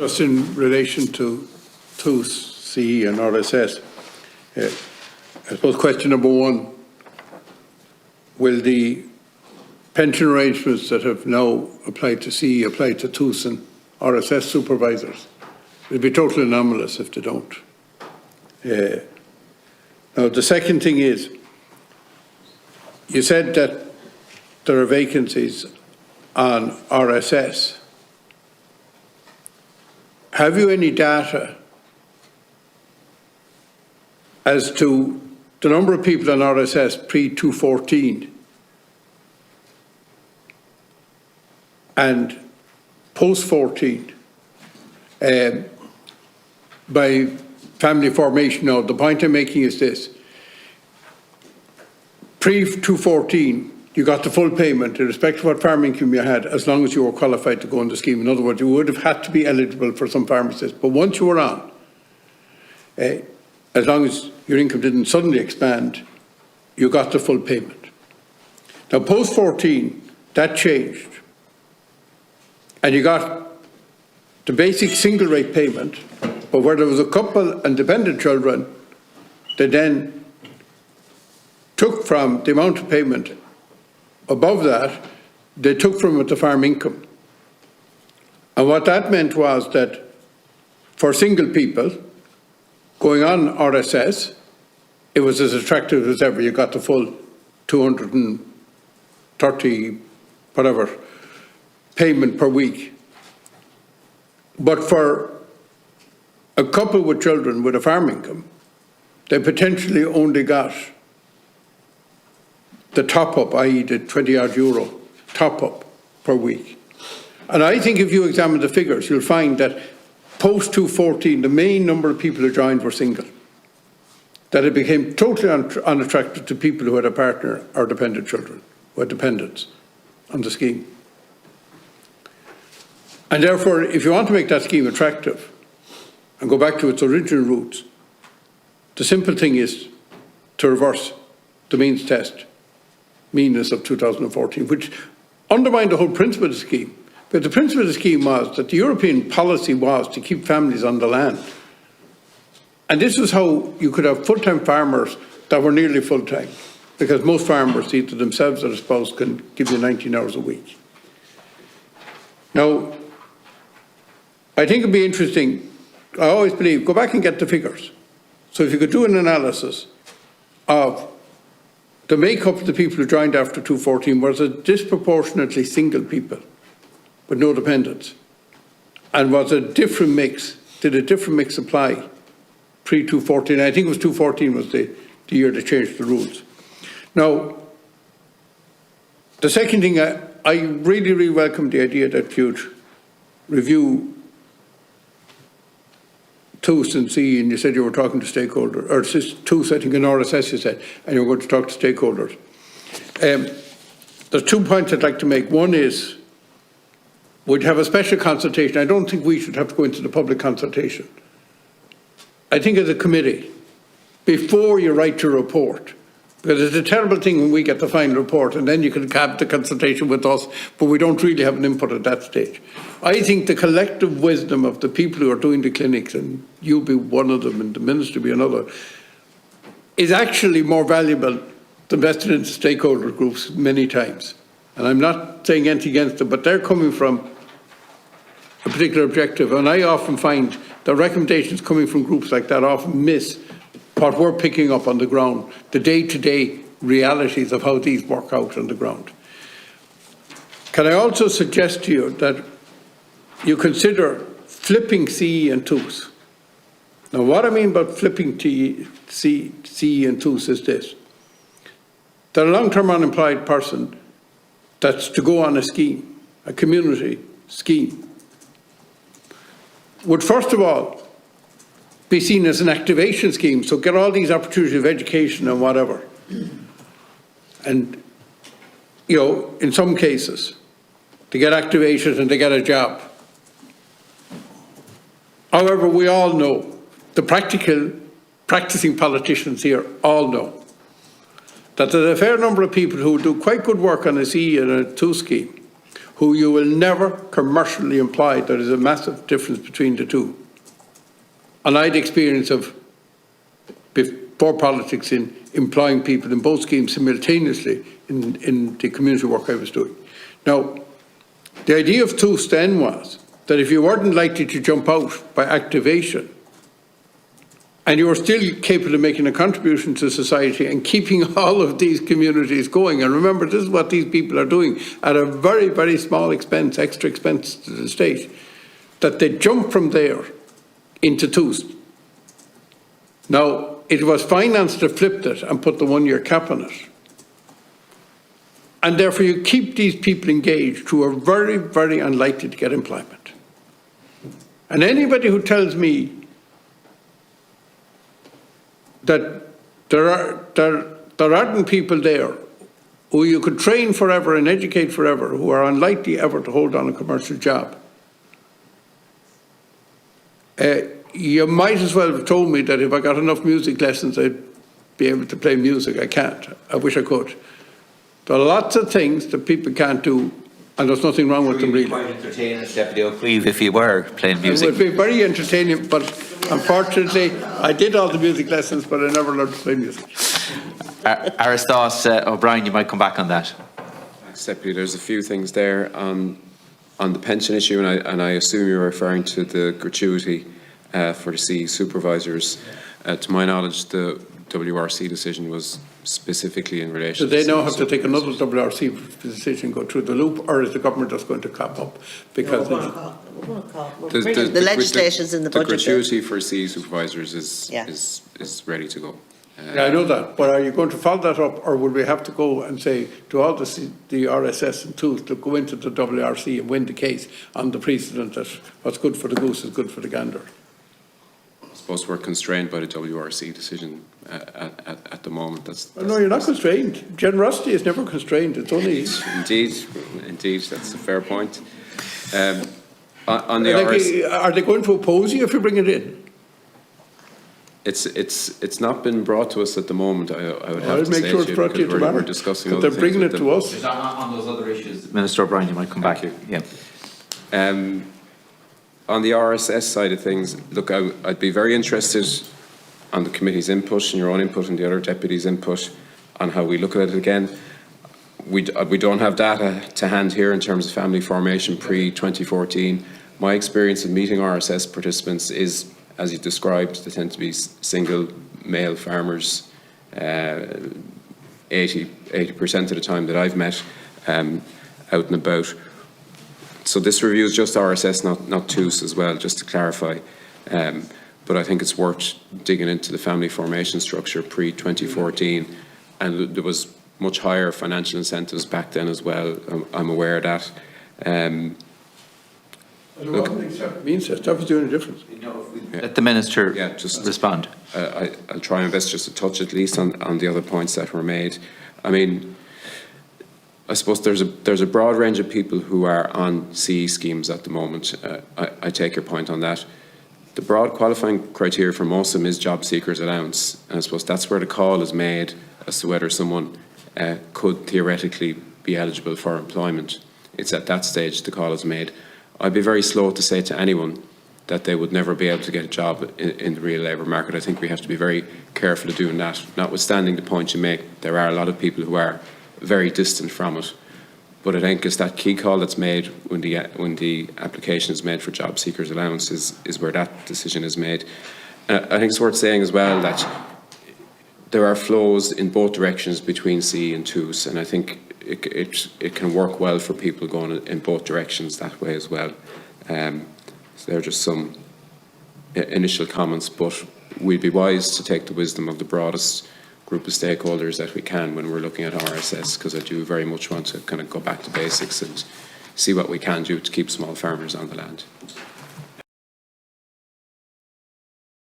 Just in relation to TUS, CE and RSS, I suppose question number one, will the pension arrangements that have now applied to CE apply to TUS and RSS supervisors? It would be totally anomalous if they don't. Now, the second thing is, you said that there are vacancies on RSS. Have you any data as to the number of people on RSS pre-2014 and post-14 by family formation? Now, the point I'm making is this. Pre-2014, you got the full payment, irrespective of what farming income you had, as long as you were qualified to go on the scheme. In other words, you would have had to be eligible for some pharmacists. But once you were on, as long as your income didn't suddenly expand, you got the full payment. Now, post-14, that changed. And you got the basic single rate payment, but where there was a couple and dependent children, they then took from the amount of payment above that, they took from it the farm income. And what that meant was that for single people going on RSS, it was as attractive as ever. You got the full 230, whatever, payment per week. But for a couple with children with a farm income, they potentially only got the top-up, i.e. the 20-odd euro top-up per week. And I think if you examine the figures, you'll find that post-2014, the main number of people who joined were single. That it became totally unattractive to people who had a partner or dependent children, who had dependents on the scheme. And therefore, if you want to make that scheme attractive and go back to its original roots, the simple thing is to reverse the means test, meanness of 2014, which undermined the whole principle of the scheme. But the principle of the scheme was that the European policy was to keep families on the land. And this was how you could have full-time farmers that were nearly full-time, because most farmers, either themselves or their spouse, can give you 19 hours a week. Now, I think it'd be interesting, I always believe, go back and get the figures. So if you could do an analysis of the makeup of the people who joined after 2014, was it disproportionately single people with no dependents? And was a different mix, did a different mix apply pre-2014? I think it was 2014 was the year they changed the rules. Now, the second thing, I really, really welcome the idea that you'd review TUS and CE, and you said you were talking to stakeholders, or TUS, I think, in RSS you said, and you were going to talk to stakeholders. There's 2 points I'd like to make. One is, we'd have a special consultation. I don't think we should have to go into the public consultation. I think as a committee, before you write your report, because it's a terrible thing when we get the final report and then you can have the consultation with us, but we don't really have an input at that stage. I think the collective wisdom of the people who are doing the clinics, and you be one of them and the minister be another, is actually more valuable than vested in stakeholder groups many times. And I'm not saying anything against them, but they're coming from a particular objective. And I often find the recommendations coming from groups like that often miss what we're picking up on the ground, the day-to-day realities of how these work out on the ground. Can I also suggest to you that you consider flipping CE and TUS? Now, what I mean by flipping CE and TUS is this. That a long-term unemployed person that's to go on a scheme, a community scheme, would first of all be seen as an activation scheme, so get all these opportunities of education and whatever. And, you know, in some cases, to get activated and to get a job. However, we all know, the practicing politicians here all know, that there's a fair number of people who do quite good work on a CE and a TUS scheme, who you will never commercially employ. There is a massive difference between the two. And I had experience of, before politics, in employing people in both schemes simultaneously in the community work I was doing. Now, the idea of TUS then was that if you weren't likely to jump out by activation, and you were still capable of making a contribution to society and keeping all of these communities going, and remember, this is what these people are doing at a very, very small expense, extra expense to the state, that they jump from there into TUS. Now, it was finance that flipped it and put the one-year cap on it. And therefore you keep these people engaged who are very, very unlikely to get employment. And anybody who tells me that there aren't people there who you could train forever and educate forever, who are unlikely ever to hold on a commercial job, you might as well have told me that if I got enough music lessons, I'd be able to play music. I can't. I wish I could. There are lots of things that people can't do, and there's nothing wrong with them, really. Quite entertaining, Deputy Ó Cuív, if you were playing music. It would be very entertaining, but unfortunately, I did all the music lessons, but I never learned to play music. Aristos O'Brien, you might come back on that. Thanks, Deputy. There's a few things there on the pension issue, and I assume you're referring to the gratuity for the CE supervisors. To my knowledge, the WRC decision was specifically in relation to... So they now have to take another WRC decision, go through the loop, or is the government just going to cap up? Because the legislation's in the budget. The gratuity for CE supervisors is ready to go. Yeah, I know that, but are you going to follow that up, or will we have to go and say to all the RSS and TUS to go into the WRC and win the case on the precedent that what's good for the goose is good for the gander? I suppose we're constrained by the WRC decision at the moment. No, you're not constrained. Generosity is never constrained. It's only... Indeed, that's a fair point. On the RSS, are they going to oppose you if you bring it in? It's not been brought to us at the moment. I would have to make say sure it's brought to you tomorrow. We're discussing they're bringing it to us. On those other issues, Minister O'Brien, you might come back. Yeah. On the RSS side of things, look, I'd be very interested on the committee's input and your own input and the other deputies' input on how we look at it again. We don't have data to hand here in terms of family formation pre-2014. My experience of meeting RSS participants is, as you described, they tend to be single male farmers 80% of the time that I've met out and about. So this review is just RSS, not TUS as well, just to clarify. But I think it's worth digging into the family formation structure pre-2014, and there was much higher financial incentives back then as well. I'm aware of that. Look, means that was doing a difference. Let the Minister just respond. I'll try my best just to touch at least on the other points that were made. I mean, I suppose there's a broad range of people who are on CE schemes at the moment. I take your point on that. The broad qualifying criteria for most of them is job seekers allowance, and I suppose that's where the call is made as to whether someone could theoretically be eligible for employment. It's at that stage the call is made. I'd be very slow to say to anyone that they would never be able to get a job in the real labour market. I think we have to be very careful of doing that. Notwithstanding the point you make, there are a lot of people who are very distant from it. But I think it's that key call that's made when the application is made for job seekers allowance is where that decision is made. I think it's worth saying as well that there are flows in both directions between CE and TUS, and I think it can work well for people going in both directions that way as well. So there are just some initial comments, but we'd be wise to take the wisdom of the broadest group of stakeholders that we can when we're looking at RSS, because I do very much want to kind of go back to basics and see what we can do to keep small farmers on the land.